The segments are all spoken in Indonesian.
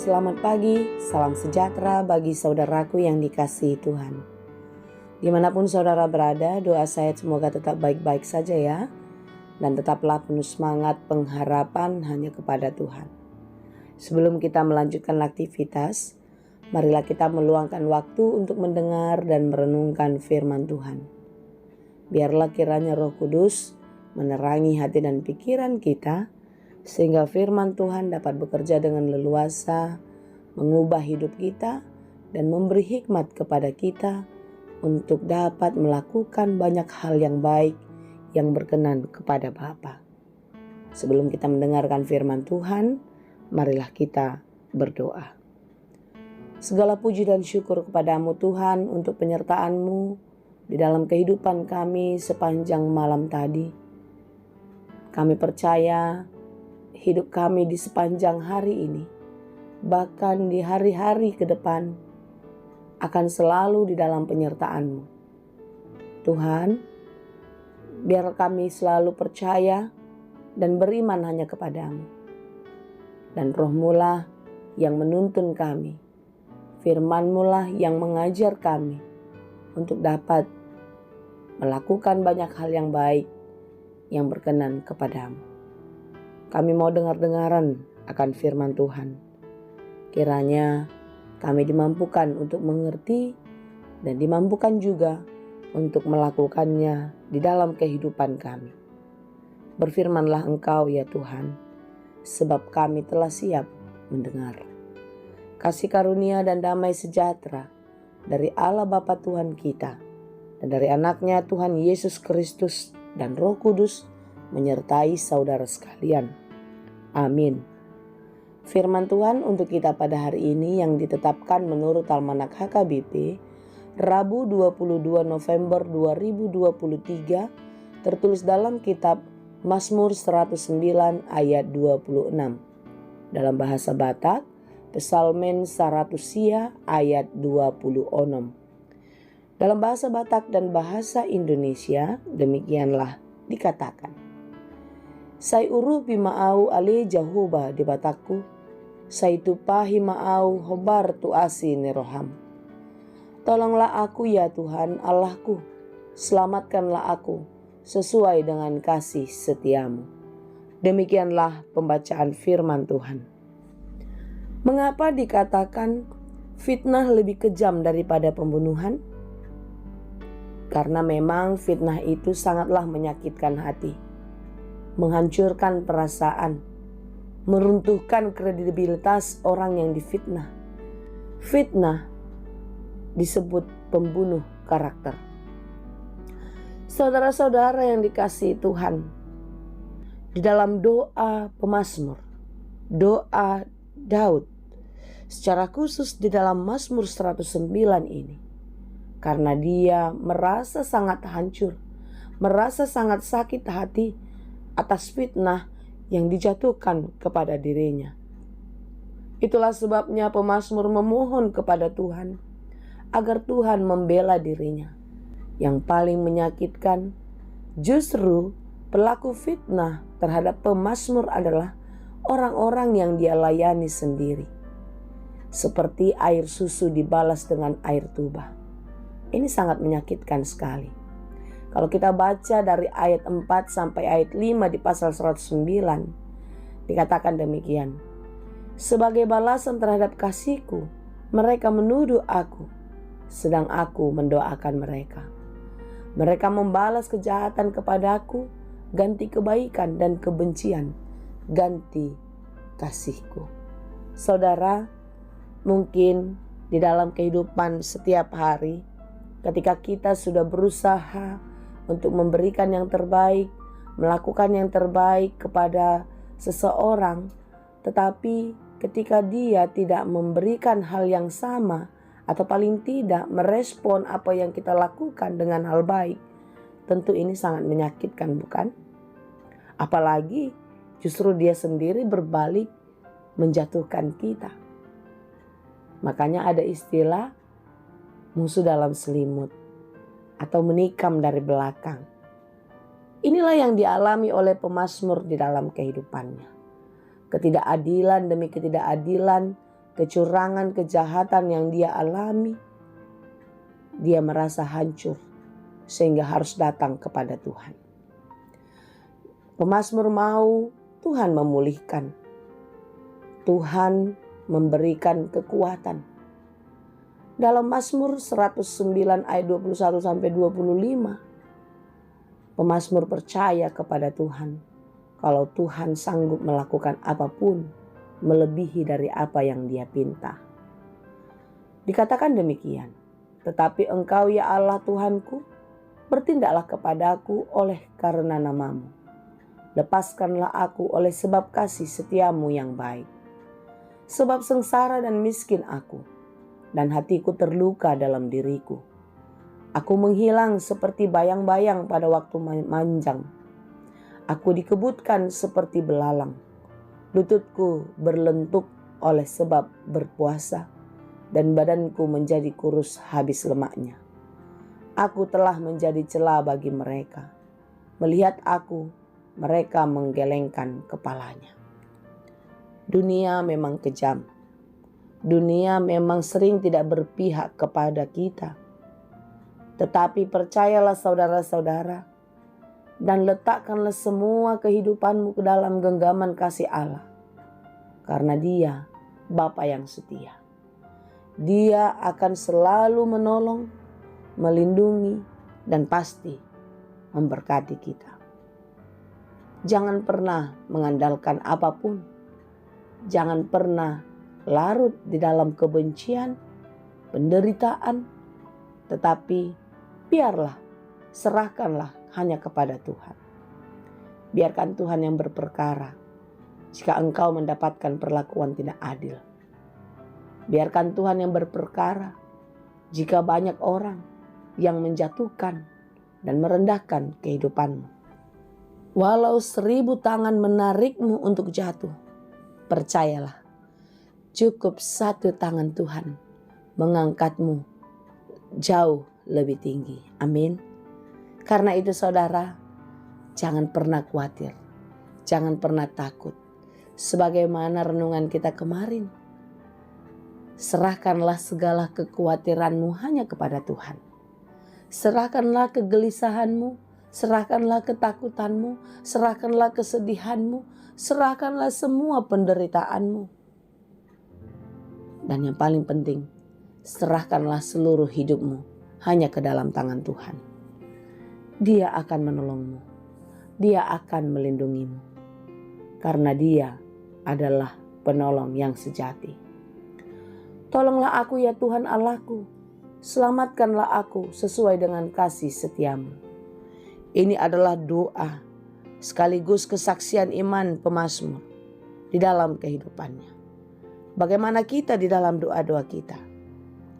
Selamat pagi, salam sejahtera bagi saudaraku yang dikasihi Tuhan. Dimanapun saudara berada, doa saya semoga tetap baik-baik saja ya. Dan tetaplah penuh semangat pengharapan hanya kepada Tuhan. Sebelum kita melanjutkan aktivitas, marilah kita meluangkan waktu untuk mendengar dan merenungkan firman Tuhan. Biarlah kiranya Roh Kudus menerangi hati dan pikiran kita, sehingga firman Tuhan dapat bekerja dengan leluasa, mengubah hidup kita, dan memberi hikmat kepada kita untuk dapat melakukan banyak hal yang baik yang berkenan kepada Bapa. Sebelum kita mendengarkan firman Tuhan, marilah kita berdoa. Segala puji dan syukur kepadamu Tuhan untuk penyertaan-Mu di dalam kehidupan kami sepanjang malam tadi. Kami percaya hidup kami di sepanjang hari ini, bahkan di hari-hari ke depan, akan selalu di dalam penyertaan-Mu. Tuhan, biar kami selalu percaya dan beriman hanya kepadamu. Dan Roh-Mu lah yang menuntun kami, firman-Mu lah yang mengajar kami untuk dapat melakukan banyak hal yang baik yang berkenan kepadamu. Kami mau dengar-dengaran akan firman Tuhan. Kiranya kami dimampukan untuk mengerti dan dimampukan juga untuk melakukannya di dalam kehidupan kami. Berfirmanlah Engkau ya Tuhan, sebab kami telah siap mendengar. Kasih karunia dan damai sejahtera dari Allah Bapa Tuhan kita dan dari anaknya Tuhan Yesus Kristus dan Roh Kudus menyertai saudara sekalian. Amin. Firman Tuhan untuk kita pada hari ini yang ditetapkan menurut Almanak HKBP, Rabu 22 November 2023, tertulis dalam kitab Mazmur 109 ayat 26. Dalam bahasa Batak, Psalmen 100 ayat 26. Dalam bahasa Batak dan bahasa Indonesia, demikianlah dikatakan. Sai uru pima'au ale Jehovah di Batakku, sai tupa hima'au hobar tuasi neroham. Tolonglah aku ya Tuhan Allahku, selamatkanlah aku sesuai dengan kasih setiamu. Demikianlah pembacaan firman Tuhan. Mengapa dikatakan fitnah lebih kejam daripada pembunuhan? Karena memang fitnah itu sangatlah menyakitkan hati, menghancurkan perasaan, meruntuhkan kredibilitas orang yang difitnah. Fitnah disebut pembunuh karakter. Saudara-saudara yang dikasihi Tuhan, di dalam doa pemazmur, doa Daud, secara khusus di dalam Mazmur 109 ini, karena dia merasa sangat hancur, merasa sangat sakit hati atas fitnah yang dijatuhkan kepada dirinya. Itulah sebabnya pemazmur memohon kepada Tuhan agar Tuhan membela dirinya. Yang paling menyakitkan, justru pelaku fitnah terhadap pemazmur adalah orang-orang yang dia layani sendiri. Seperti air susu dibalas dengan air tuba. Ini sangat menyakitkan sekali. Kalau kita baca dari ayat 4 sampai ayat 5 di pasal 109, dikatakan demikian. Sebagai balasan terhadap kasihku, mereka menuduh aku, sedang aku mendoakan mereka. Mereka membalas kejahatan kepadaku, ganti kebaikan, dan kebencian, ganti kasihku. Saudara, mungkin di dalam kehidupan setiap hari, ketika kita sudah berusaha untuk memberikan yang terbaik, melakukan yang terbaik kepada seseorang, tetapi ketika dia tidak memberikan hal yang sama, atau paling tidak merespon apa yang kita lakukan dengan hal baik, tentu ini sangat menyakitkan, bukan? Apalagi justru dia sendiri berbalik menjatuhkan kita. Makanya ada istilah musuh dalam selimut atau menikam dari belakang. Inilah yang dialami oleh pemazmur di dalam kehidupannya. Ketidakadilan demi ketidakadilan kecurangan, kejahatan yang dia alami, dia merasa hancur sehingga harus datang kepada Tuhan. Pemazmur mau Tuhan memulihkan, Tuhan memberikan kekuatan. Dalam Mazmur 109 ayat 21 sampai 25, pemazmur percaya kepada Tuhan kalau Tuhan sanggup melakukan apapun melebihi dari apa yang dia pinta. Dikatakan demikian, tetapi Engkau ya Allah Tuhanku, bertindaklah kepadaku oleh karena namamu. Lepaskanlah aku oleh sebab kasih setiamu yang baik. Sebab sengsara dan miskin aku, dan hatiku terluka dalam diriku. Aku menghilang seperti bayang-bayang pada waktu manjang. Aku dikebutkan seperti belalang. Lututku berlentuk oleh sebab berpuasa, dan badanku menjadi kurus habis lemaknya. Aku telah menjadi celah bagi mereka. Melihat aku, mereka menggelengkan kepalanya. Dunia memang kejam. Dunia memang sering tidak berpihak kepada kita. Tetapi percayalah saudara-saudara, dan letakkanlah semua kehidupanmu ke dalam genggaman kasih Allah. Karena Dia Bapa yang setia. Dia akan selalu menolong, melindungi, dan pasti memberkati kita. Jangan pernah mengandalkan apapun. Jangan pernah larut di dalam kebencian, penderitaan, tetapi biarlah, serahkanlah hanya kepada Tuhan. Biarkan Tuhan yang berperkara jika engkau mendapatkan perlakuan tidak adil. Biarkan Tuhan yang berperkara jika banyak orang yang menjatuhkan dan merendahkan kehidupanmu. Walau 1000 tangan menarikmu untuk jatuh, percayalah, cukup 1 tangan Tuhan mengangkatmu jauh lebih tinggi. Amin. Karena itu saudara, jangan pernah khawatir, jangan pernah takut. Sebagaimana renungan kita kemarin, serahkanlah segala kekhawatiranmu hanya kepada Tuhan. Serahkanlah kegelisahanmu, serahkanlah ketakutanmu, serahkanlah kesedihanmu, serahkanlah semua penderitaanmu. Dan yang paling penting, serahkanlah seluruh hidupmu hanya ke dalam tangan Tuhan. Dia akan menolongmu, Dia akan melindungimu, karena Dia adalah penolong yang sejati. Tolonglah aku ya Tuhan Allahku, selamatkanlah aku sesuai dengan kasih setiamu. Ini adalah doa sekaligus kesaksian iman pemazmur di dalam kehidupannya. Bagaimana kita di dalam doa-doa kita?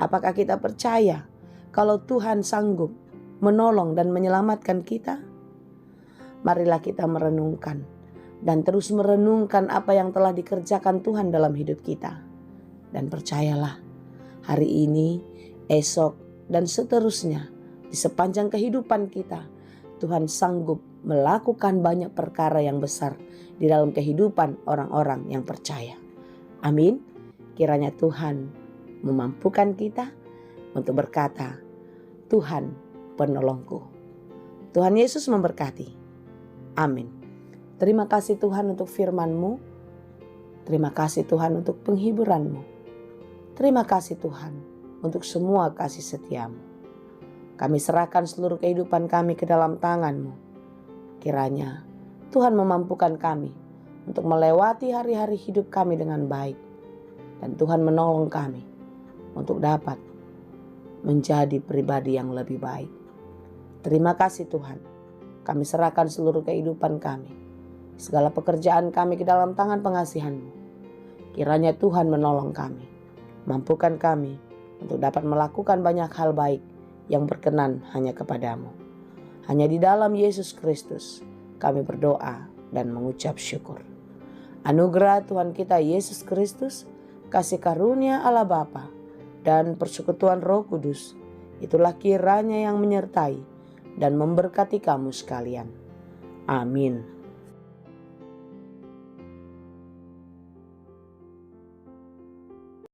Apakah kita percaya kalau Tuhan sanggup menolong dan menyelamatkan kita? Marilah kita merenungkan dan terus merenungkan apa yang telah dikerjakan Tuhan dalam hidup kita. Dan percayalah, hari ini, esok, dan seterusnya di sepanjang kehidupan kita, Tuhan sanggup melakukan banyak perkara yang besar di dalam kehidupan orang-orang yang percaya. Amin. Kiranya Tuhan memampukan kita untuk berkata, Tuhan penolongku. Tuhan Yesus memberkati. Amin. Terima kasih Tuhan untuk firman-Mu. Terima kasih Tuhan untuk penghiburan-Mu. Terima kasih Tuhan untuk semua kasih setia-Mu. Kami serahkan seluruh kehidupan kami ke dalam tangan-Mu. Kiranya Tuhan memampukan kami untuk melewati hari-hari hidup kami dengan baik. Dan Tuhan menolong kami untuk dapat menjadi pribadi yang lebih baik. Terima kasih Tuhan. Kami serahkan seluruh kehidupan kami, segala pekerjaan kami ke dalam tangan pengasihan-Mu. Kiranya Tuhan menolong kami, mampukan kami untuk dapat melakukan banyak hal baik yang berkenan hanya kepadamu. Hanya di dalam Yesus Kristus kami berdoa dan mengucap syukur. Anugerah Tuhan kita Yesus Kristus, kasih karunia Allah Bapa, dan persekutuan Roh Kudus, itulah kiranya yang menyertai dan memberkati kamu sekalian. Amin.